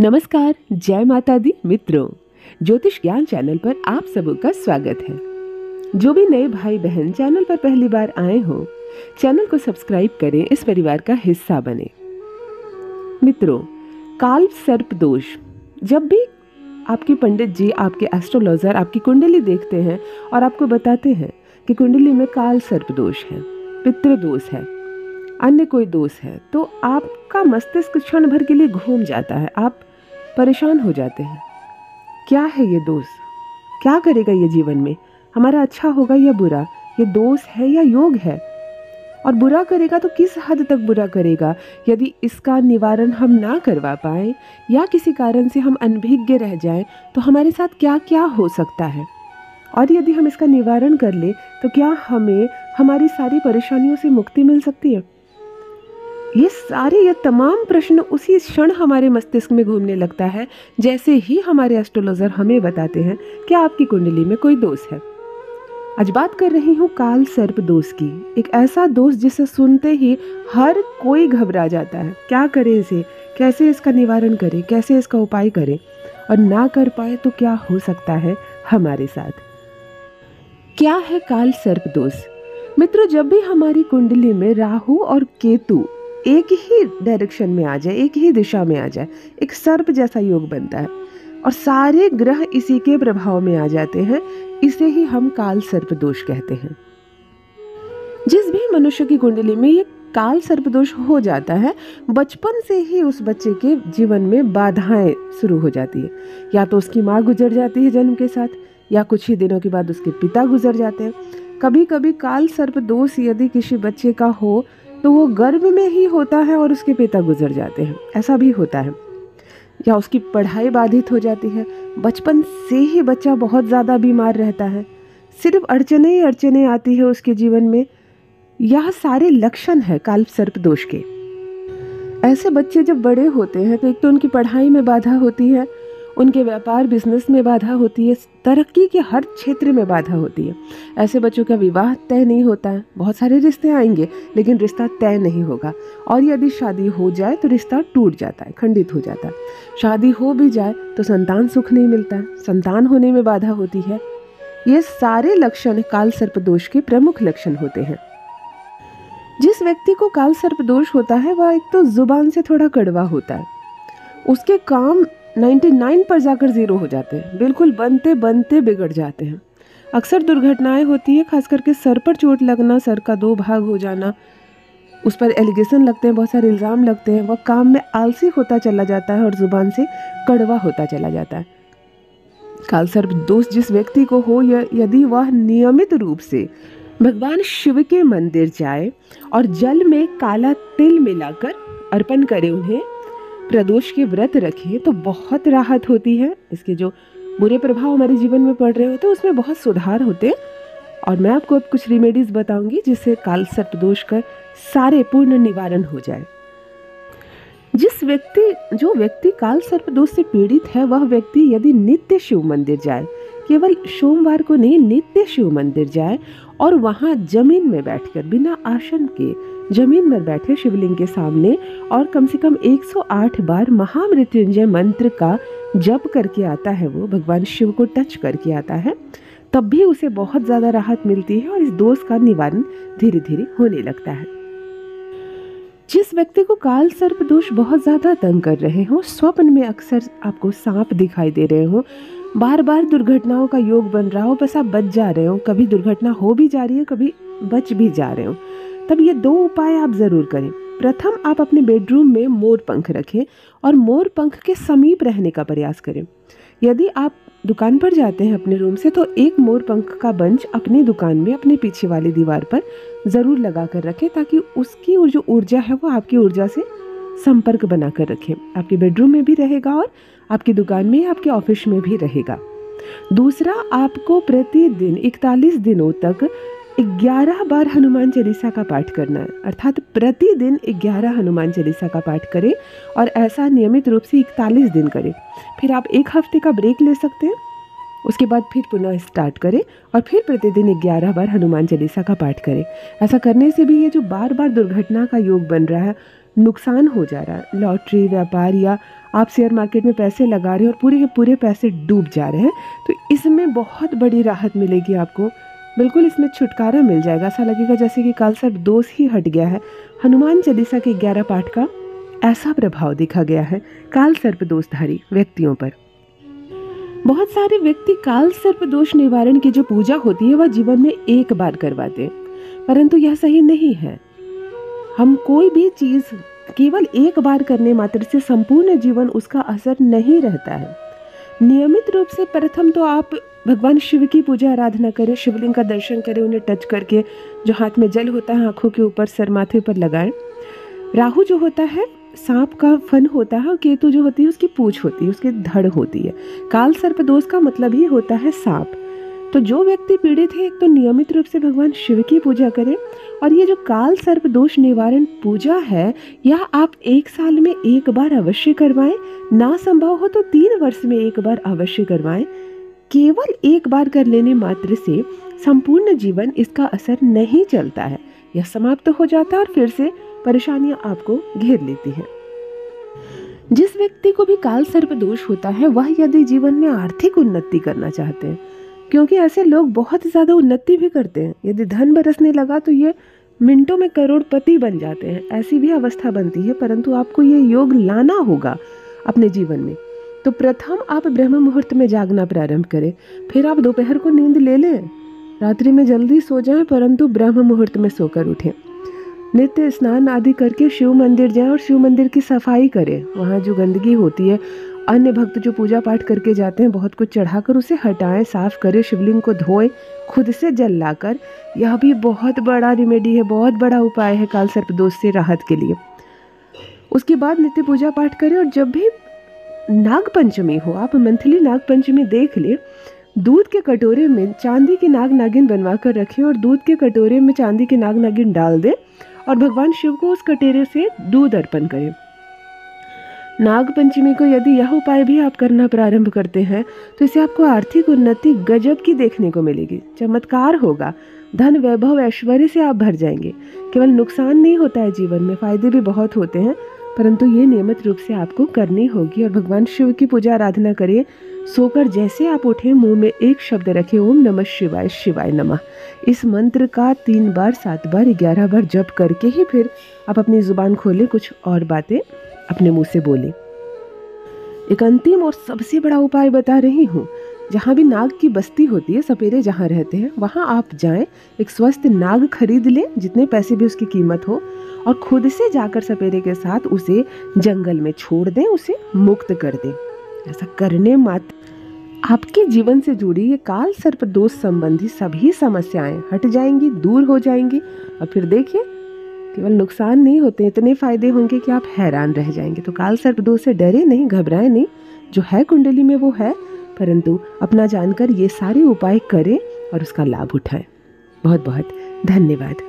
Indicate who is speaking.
Speaker 1: नमस्कार, जय माता दी मित्रों। ज्योतिष ज्ञान चैनल पर आप सबों का स्वागत है। जो भी नए भाई बहन चैनल पर पहली बार आए हो, चैनल को सब्सक्राइब करें, इस परिवार का हिस्सा बने। मित्रों, काल सर्प दोष, जब भी आपके पंडित जी, आपके एस्ट्रोलॉजर आपकी कुंडली देखते हैं और आपको बताते हैं कि कुंडली में काल सर्प दोष है, पितृ दोष है, अन्य कोई दोष है, तो आपका मस्तिष्क क्षण भर के लिए घूम जाता है, आप परेशान हो जाते हैं। क्या है ये दोष? क्या करेगा ये जीवन में? हमारा अच्छा होगा या बुरा? ये दोष है या योग है? और बुरा करेगा तो किस हद तक बुरा करेगा? यदि इसका निवारण हम ना करवा पाए या किसी कारण से हम अनभिज्ञ रह जाएं, तो हमारे साथ क्या क्या हो सकता है? और यदि हम इसका निवारण कर ले तो क्या हमें हमारी सारी परेशानियों से मुक्ति मिल सकती है? ये तमाम प्रश्न उसी क्षण हमारे मस्तिष्क में घूमने लगता है जैसे ही हमारे एस्ट्रोलॉजर हमें बताते हैं कि आपकी कुंडली में कोई दोष है। आज बात कर रही हूँ काल सर्प दोष की। एक ऐसा दोष जिसे सुनते ही हर कोई घबरा जाता है। क्या करें इसे? कैसे इसका निवारण करें? कैसे इसका उपाय करें? और ना कर पाए तो क्या हो सकता है हमारे साथ? क्या है काल सर्प दोष? मित्रों, जब भी हमारी कुंडली में राहु और केतु एक ही डायरेक्शन में आ जाए, एक ही दिशा में आ जाए, एक सर्प जैसा योग बनता है और सारे ग्रह इसी के प्रभाव में आ जाते हैं, इसे ही हम काल सर्प दोष कहते हैं। जिस भी मनुष्य की कुंडली में ये काल सर्प दोष हो जाता है, बचपन से ही उस बच्चे के जीवन में बाधाएं शुरू हो जाती है। या तो उसकी माँ गुजर जाती है जन्म के साथ, या कुछ ही दिनों के बाद उसके पिता गुजर जाते हैं। कभी कभी काल सर्प दोष यदि किसी बच्चे का हो तो वो गर्भ में ही होता है और उसके पिता गुजर जाते हैं, ऐसा भी होता है। या उसकी पढ़ाई बाधित हो जाती है, बचपन से ही बच्चा बहुत ज़्यादा बीमार रहता है, सिर्फ अड़चने ही अड़चने आती है उसके जीवन में। यह सारे लक्षण है काल सर्प दोष के। ऐसे बच्चे जब बड़े होते हैं तो एक तो उनकी पढ़ाई में बाधा होती है, उनके व्यापार बिजनेस में बाधा होती है, तरक्की के हर क्षेत्र में बाधा होती है। ऐसे बच्चों का विवाह तय नहीं होता है। बहुत सारे रिश्ते आएंगे लेकिन रिश्ता तय नहीं होगा, और यदि शादी हो जाए तो रिश्ता टूट जाता है, खंडित हो जाता है। शादी हो भी जाए तो संतान सुख नहीं मिलता है, संतान होने में बाधा होती है। ये सारे लक्षण काल सर्प दोष के प्रमुख लक्षण होते हैं। जिस व्यक्ति को काल सर्प दोष होता है वह एक तो जुबान से थोड़ा कड़वा होता है, उसके काम 99 पर जाकर 0 हो जाते हैं, बिल्कुल बनते बनते बिगड़ जाते हैं। अक्सर दुर्घटनाएं होती है, खास करके सर पर चोट लगना, सर का 2 भाग हो जाना, उस पर एलिगेशन लगते हैं, बहुत सारे इल्ज़ाम लगते हैं। वह काम में आलसी होता चला जाता है और जुबान से कड़वा होता चला जाता है। काल सर्प दोष जिस व्यक्ति को हो, यदि वह नियमित रूप से भगवान शिव के मंदिर जाए और जल में काला तिल मिलाकर अर्पण करे, उन्हें प्रदोष के व्रत रखें, तो बहुत राहत होती है। इसके जो बुरे प्रभाव हमारे जीवन में पड़ रहे होते हैं उसमें बहुत सुधार होते हैं। और मैं आपको अब कुछ रेमेडीज बताऊंगी जिससे काल सर्प दोष का सारे पूर्ण निवारण हो जाए। जो व्यक्ति काल सर्प दोष से पीड़ित है, वह व्यक्ति यदि नित्य शिव मंदिर जाए, केवल सोमवार को नहीं, नित्य शिव मंदिर जाए और वहाँ जमीन में बैठकर, बिना आसन के जमीन में बैठे शिवलिंग के सामने और कम से कम 108 बार महामृत्युंजय मंत्र का जप करके आता है, वो भगवान शिव को टच करके आता है, तब भी उसे बहुत ज़्यादा राहत मिलती है और इस दोष का निवारण धीरे धीरे होने लगता है। जिस व्यक्ति को काल सर्प दोष बहुत ज़्यादा तंग कर रहे हो, स्वप्न में अक्सर आपको सांप दिखाई दे रहे हो, बार बार दुर्घटनाओं का योग बन रहा हो, बस आप बच जा रहे हो, कभी दुर्घटना हो भी जा रही है, कभी बच भी जा रहे हो, तब ये 2 उपाय आप ज़रूर करें। प्रथम, आप अपने बेडरूम में मोर पंख रखें और मोर पंख के समीप रहने का प्रयास करें। यदि आप दुकान पर जाते हैं अपने रूम से, तो एक मोर पंख का बंच अपनी दुकान में अपने पीछे वाली दीवार पर ज़रूर लगा कर रखें, ताकि उसकी जो ऊर्जा है वो आपकी ऊर्जा से संपर्क बनाकर रखें। आपके बेडरूम में भी रहेगा और आपकी दुकान में, आपके ऑफिस में भी रहेगा। दूसरा, आपको प्रतिदिन 41 दिनों तक 11 बार हनुमान चालीसा का पाठ करना है, अर्थात प्रतिदिन 11 हनुमान चालीसा का पाठ करें और ऐसा नियमित रूप से 41 दिन करें। फिर आप 1 हफ्ते का ब्रेक ले सकते हैं, उसके बाद फिर पुनः स्टार्ट करें और फिर प्रतिदिन 11 बार हनुमान चालीसा का पाठ करें। ऐसा करने से भी ये जो बार बार दुर्घटना का योग बन रहा है, नुकसान हो जा रहा है, लॉटरी, व्यापार या आप शेयर मार्केट में पैसे लगा रहे हैं और पूरे के पूरे पैसे डूब जा रहे हैं, तो इसमें बहुत बड़ी राहत मिलेगी आपको। बिल्कुल इसमें छुटकारा मिल जाएगा। ऐसा लगेगा जैसे कि काल सर्प दोष ही हट गया है। हनुमान चालीसा के 11 पाठ का ऐसा प्रभाव देखा गया है काल सर्प दोषधारी व्यक्तियों पर। बहुत सारे व्यक्ति काल सर्प दोष निवारण की जो पूजा होती है वह जीवन में एक बार करवाते हैं, परंतु यह सही नहीं है। हम कोई भी चीज केवल एक बार करने मात्र से संपूर्ण जीवन उसका असर नहीं रहता है। नियमित रूप से प्रथम तो आप भगवान शिव की पूजा आराधना करें, शिवलिंग का दर्शन करें, उन्हें टच करके जो हाथ में जल होता है आंखों के ऊपर, सर माथे पर लगाएं। राहु जो होता है सांप का फन होता है और केतु जो होती है उसकी पूंछ होती है, उसकी धड़ होती है। काल सर्प दोष का मतलब ही होता है सांप। तो जो व्यक्ति पीड़ित है, एक तो नियमित रूप से भगवान शिव की पूजा करें, और ये जो काल सर्प दोष निवारण पूजा है यह आप 1 साल में एक बार अवश्य करवाएं, ना संभव हो तो 3 वर्ष में एक बार अवश्य करवाएं। केवल एक बार कर लेने मात्र से संपूर्ण जीवन इसका असर नहीं चलता है, यह समाप्त हो जाता है और फिर से परेशानियां आपको घेर लेती हैं। जिस व्यक्ति को भी काल सर्प दोष होता है वह यदि जीवन में आर्थिक उन्नति करना चाहते हैं, क्योंकि ऐसे लोग बहुत ज़्यादा उन्नति भी करते हैं, यदि धन बरसने लगा तो ये मिनटों में करोड़पति बन जाते हैं, ऐसी भी अवस्था बनती है, परंतु आपको ये योग लाना होगा अपने जीवन में। तो प्रथम आप ब्रह्म मुहूर्त में जागना प्रारंभ करें, फिर आप दोपहर को नींद ले लें, रात्रि में जल्दी सो जाएं, परंतु ब्रह्म मुहूर्त में सोकर उठें। नित्य स्नान आदि करके शिव मंदिर जाएं और शिव मंदिर की सफाई करें। वहाँ जो गंदगी होती है, अन्य भक्त जो पूजा पाठ करके जाते हैं बहुत कुछ चढ़ाकर उसे हटाएं, साफ करें, शिवलिंग को धोएं, खुद से जल लाकर। यह भी बहुत बड़ा रेमेडी है, बहुत बड़ा उपाय है काल सर्प दोष से राहत के लिए। उसके बाद नित्य पूजा पाठ करें, और जब भी नाग पंचमी हो, आप मंथली नाग पंचमी देख ले, दूध के कटोरे में चांदी की नाग नागिन बनवा कर रखें और दूध के कटोरे में चांदी की नाग नागिन डाल दें और भगवान शिव को उस कटोरे से दूध अर्पण करें। नाग पंचमी को यदि यह उपाय भी आप करना प्रारंभ करते हैं तो इससे आपको आर्थिक उन्नति गजब की देखने को मिलेगी, चमत्कार होगा, धन वैभव ऐश्वर्य से आप भर जाएंगे। केवल नुकसान नहीं होता है जीवन में, फायदे भी बहुत होते हैं, परंतु ये नियमित रूप से आपको करनी होगी। और भगवान शिव की पूजा आराधना करिए। सोकर जैसे आप उठें मुंह में एक शब्द रखें, ओम नमः शिवाय, शिवाय नमः। इस मंत्र का 3 बार, 7 बार, 11 बार जप करके ही फिर आप अपनी जुबान खोलें, कुछ और बातें अपने मुंह से बोलें। एक अंतिम और सबसे बड़ा उपाय बता रही हूँ। जहाँ भी नाग की बस्ती होती है, सपेरे जहाँ रहते हैं, वहाँ आप जाएं, एक स्वस्थ नाग खरीद लें, जितने पैसे भी उसकी कीमत हो, और खुद से जाकर सपेरे के साथ उसे जंगल में छोड़ दें, उसे मुक्त कर दें। ऐसा करने मात्र आपके जीवन से जुड़ी ये काल सर्प दोष संबंधी सभी समस्याएं हट जाएंगी, दूर हो जाएंगी, और फिर देखिए केवल नुकसान नहीं होते, इतने फायदे होंगे कि आप हैरान रह जाएंगे। तो काल सर्प दोष से डरे नहीं, घबराएं नहीं, जो है कुंडली में वो है, परंतु अपना जानकर ये सारे उपाय करें और उसका लाभ उठाएं। बहुत बहुत धन्यवाद।